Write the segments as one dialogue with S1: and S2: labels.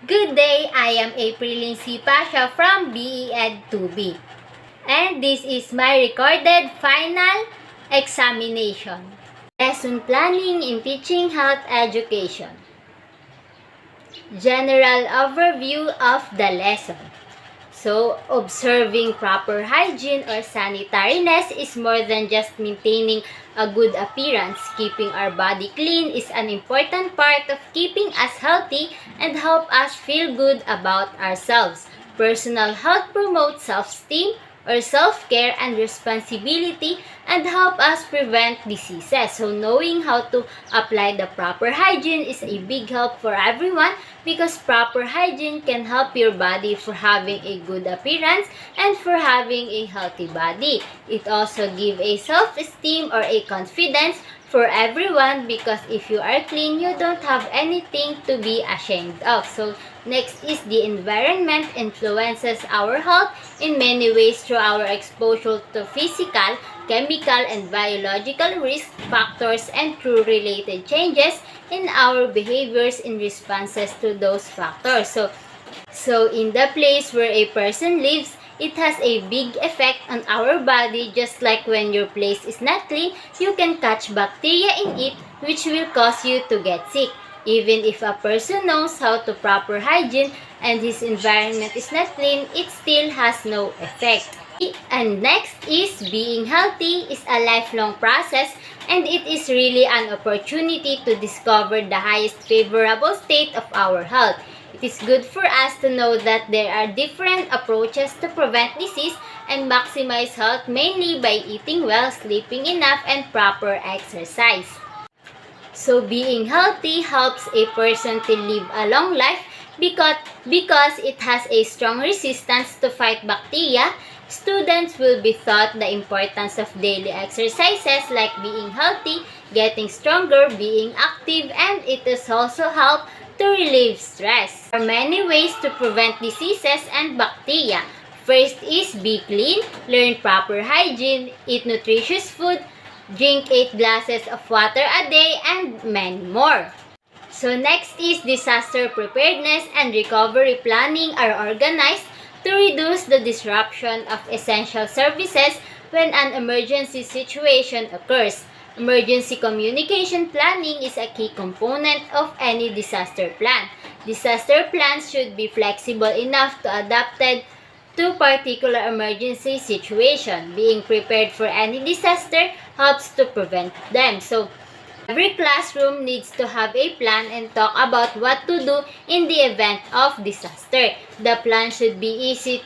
S1: Good day, I am April C. Pasha from BE Ed 2B. And this is my recorded final examination. Lesson Planning in Teaching Health Education. General overview of the lesson. So, observing proper hygiene or sanitariness is more than just maintaining a good appearance. Keeping our body clean is an important part of keeping us healthy and help us feel good about ourselves. Personal health promotes self-esteem or self-care and responsibility and help us prevent diseases. So knowing how to apply the proper hygiene is a big help for everyone because proper hygiene can help your body for having a good appearance and for having a healthy body. It also gives a self-esteem or a confidence for everyone because if you are clean, you don't have anything to be ashamed of. So next is the environment influences our health in many ways through our exposure to physical, chemical, and biological risk factors and through related changes in our behaviors in responses to those factors. So in the place where a person lives, it has a big effect on our body. Just like when your place is not clean, you can catch bacteria in it which will cause you to get sick. Even if a person knows how to proper hygiene and his environment is not clean, it still has no effect. And next is being healthy is a lifelong process and it is really an opportunity to discover the highest favorable state of our health. It is good for us to know that there are different approaches to prevent disease and maximize health mainly by eating well, sleeping enough, and proper exercise. So being healthy helps a person to live a long life because it has a strong resistance to fight bacteria. Students will be taught the importance of daily exercises like being healthy, getting stronger, being active, and it is also help to relieve stress. There are many ways to prevent diseases and bacteria. First is be clean, learn proper hygiene, eat nutritious food, drink 8 glasses of water a day, and many more. So next is disaster preparedness and recovery planning are organized to reduce the disruption of essential services when an emergency situation occurs. Emergency communication planning is a key component of any disaster plan. Disaster plans should be flexible enough to adapted to particular emergency situation. Being prepared for any disaster helps to prevent them. So every classroom needs to have a plan and talk about what to do in the event of disaster. The plan should be easy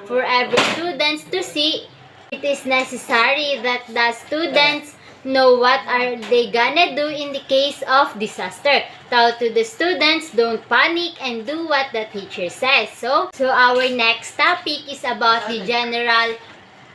S1: for every student to see. It is necessary that the students know what are they gonna do in the case of disaster. Tell to the students, don't panic and do what the teacher says. So our next topic is about the general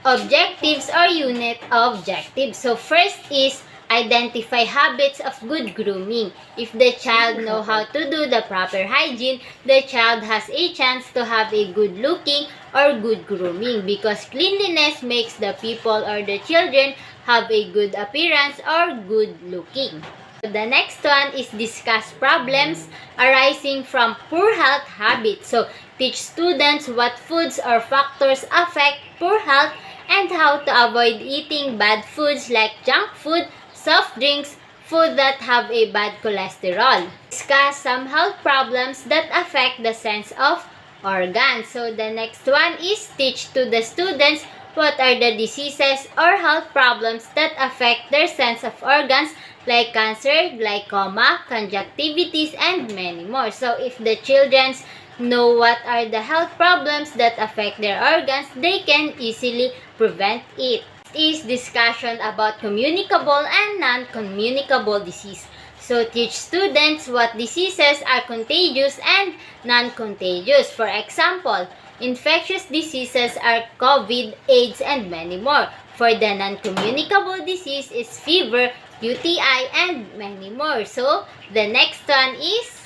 S1: objectives or unit objectives. So first is identify habits of good grooming. If the child know how to do the proper hygiene, the child has a chance to have a good looking or good grooming because cleanliness makes the people or the children have a good appearance or good looking. The next one is discuss problems arising from poor health habits. So teach students what foods or factors affect poor health and how to avoid eating bad foods like junk food, soft drinks, food that have a bad cholesterol. Discuss some health problems that affect the sense of organs. So the next one is teach to the students what are the diseases or health problems that affect their sense of organs like cancer, glaucoma, conjunctivitis, and many more. So if the children know what are the health problems that affect their organs, they can easily prevent it. Is discussion about communicable and non-communicable disease. So teach students what diseases are contagious and non-contagious. For example, infectious diseases are COVID, AIDS, and many more. For the non-communicable disease is fever, UTI, and many more. So the next one is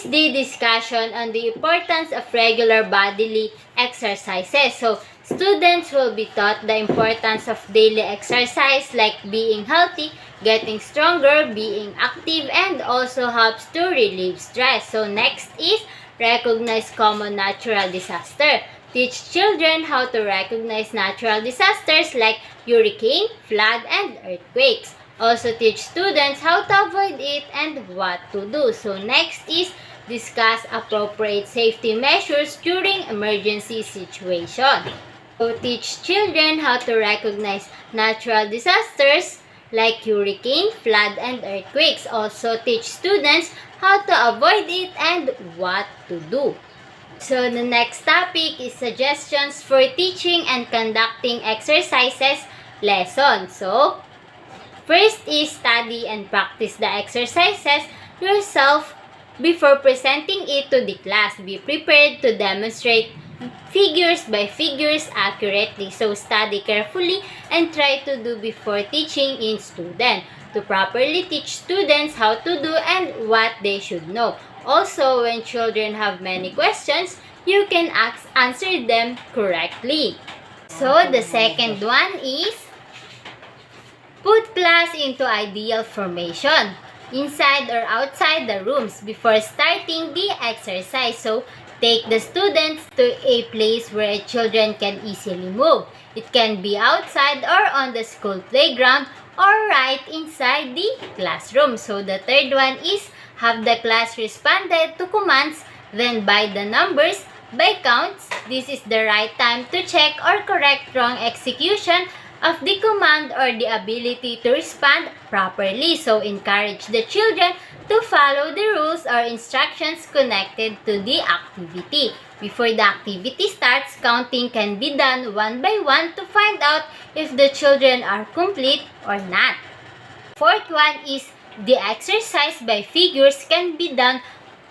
S1: the discussion on the importance of regular bodily exercises. So students will be taught the importance of daily exercise like being healthy, getting stronger, being active, and also helps to relieve stress. So next is recognize common natural disaster. Teach children how to recognize natural disasters like hurricane, flood, and earthquakes. Also teach students how to avoid it and what to do. So next is discuss appropriate safety measures during emergency situation. So teach children how to recognize natural disasters like hurricane, flood, and earthquakes. Also teach students how to avoid it and what to do. So the next topic is suggestions for teaching and conducting exercises lesson. So first is study and practice the exercises yourself before presenting it to the class. Be prepared to demonstrate figures by figures accurately. So study carefully and try to do before teaching in student to properly teach students how to do and what they should know. Also, when children have many questions, you can answer them correctly. So the second one is put class into ideal formation inside or outside the rooms before starting the exercise. So take the students to a place where children can easily move. It can be outside or on the school playground or right inside the classroom. So the third one is have the class responded to commands, then by the numbers, by counts. This is the right time to check or correct wrong execution of the command or the ability to respond properly. So encourage the children to follow the rules or instructions connected to the activity. Before the activity starts, counting can be done one by one to find out if the children are complete or not. Fourth one is the exercise by figures can be done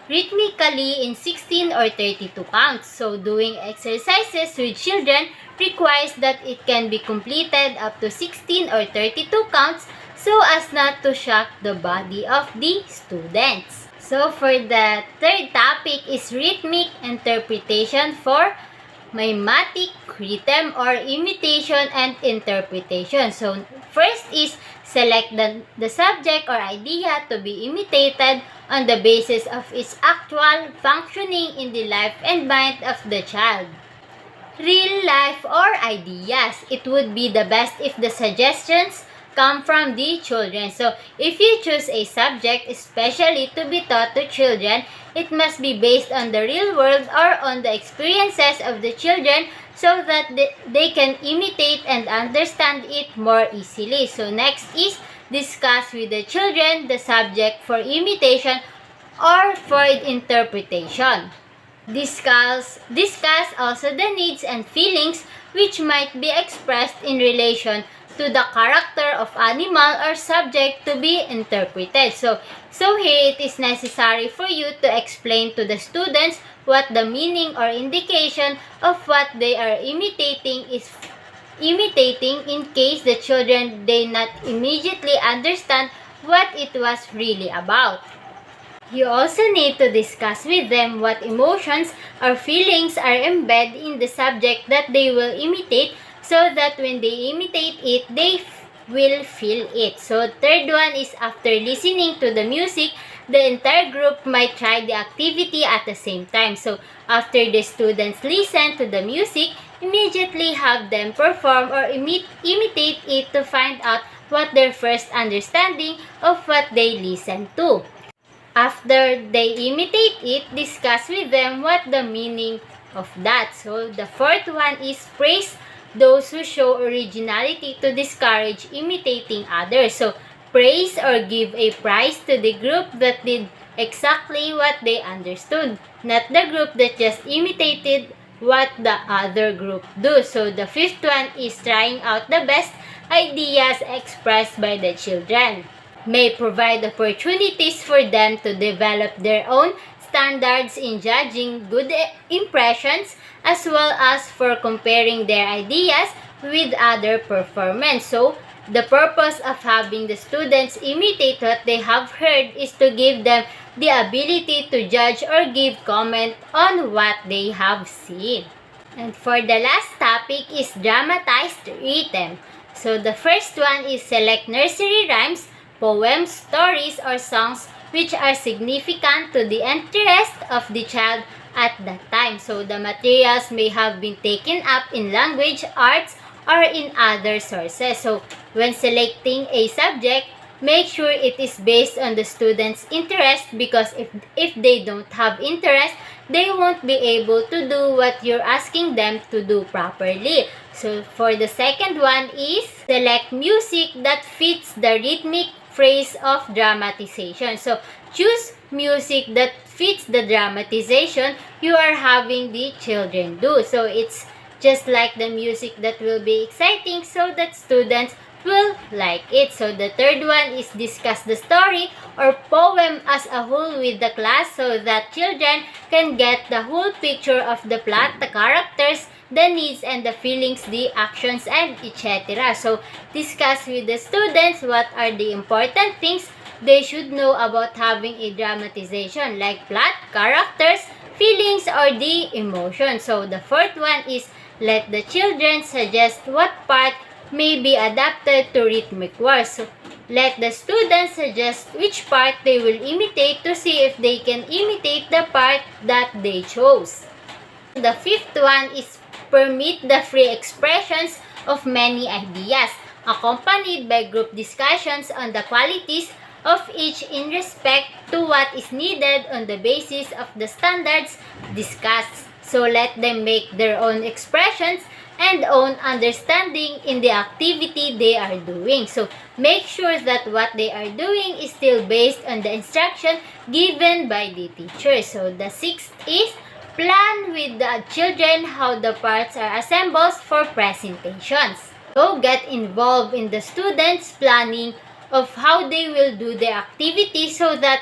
S1: rhythmically in 16 or 32 counts. So doing exercises with children requires that it can be completed up to 16 or 32 counts so as not to shock the body of the students. So for the third topic is rhythmic interpretation for mimetic rhythm or imitation and interpretation. So first is select the subject or idea to be imitated on the basis of its actual functioning in the life and mind of the child. Real life or ideas. It would be the best if the suggestions come from the children. So, if you choose a subject especially to be taught to children, it must be based on the real world or on the experiences of the children so that they can imitate and understand it more easily. So, next is discuss with the children the subject for imitation or for interpretation. Discuss also the needs and feelings which might be expressed in relation to the character of animal or subject to be interpreted. So here it is necessary for you to explain to the students what the meaning or indication of what they are imitating is in case the children they not immediately understand what it was really about. You also need to discuss with them what emotions or feelings are embedded in the subject that they will imitate so that when they imitate it, they will feel it. So, third one is after listening to the music, the entire group might try the activity at the same time. So, after the students listen to the music, immediately have them perform or imitate it to find out what their first understanding of what they listen to. After they imitate it, discuss with them what the meaning of that. So, the fourth one is praise those who show originality to discourage imitating others. So, praise or give a prize to the group that did exactly what they understood, not the group that just imitated what the other group do. So, the fifth one is trying out the best ideas expressed by the children. May provide opportunities for them to develop their own standards in judging good impressions as well as for comparing their ideas with other performance. So, the purpose of having the students imitate what they have heard is to give them the ability to judge or give comment on what they have seen. And for the last topic is dramatized rhythm. So, the first one is select nursery rhymes, poems, stories, or songs which are significant to the interest of the child at that time. So the materials may have been taken up in language, arts, or in other sources. So when selecting a subject, make sure it is based on the student's interest, because if they don't have interest, they won't be able to do what you're asking them to do properly. So for the second one is select music that fits the rhythmic phrase of dramatization. So choose music that fits the dramatization you are having the children do. So it's just like the music that will be exciting so that students will like it. So the third one is discuss the story or poem as a whole with the class so that children can get the whole picture of the plot, the characters, the needs and the feelings, the actions, and etc. So discuss with the students what are the important things they should know about having a dramatization, like plot, characters, feelings, or the emotion. So the fourth one is let the children suggest what part may be adapted to rhythmic words. So, let the students suggest which part they will imitate to see if they can imitate the part that they chose. The fifth one is permit the free expressions of many ideas, accompanied by group discussions on the qualities of each in respect to what is needed on the basis of the standards discussed. So let them make their own expressions and own understanding in the activity they are doing. So make sure that what they are doing is still based on the instruction given by the teacher. So the sixth is plan with the children how the parts are assembled for presentations. So get involved in the students' planning of how they will do the activity so that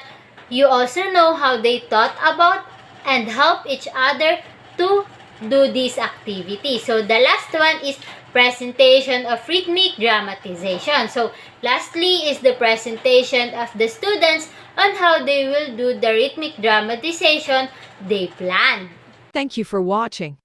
S1: you also know how they thought about and help each other to do this activity. So the last one is presentation of rhythmic dramatization. So lastly is the presentation of the students on how they will do the rhythmic dramatization they planned.
S2: Thank you for watching.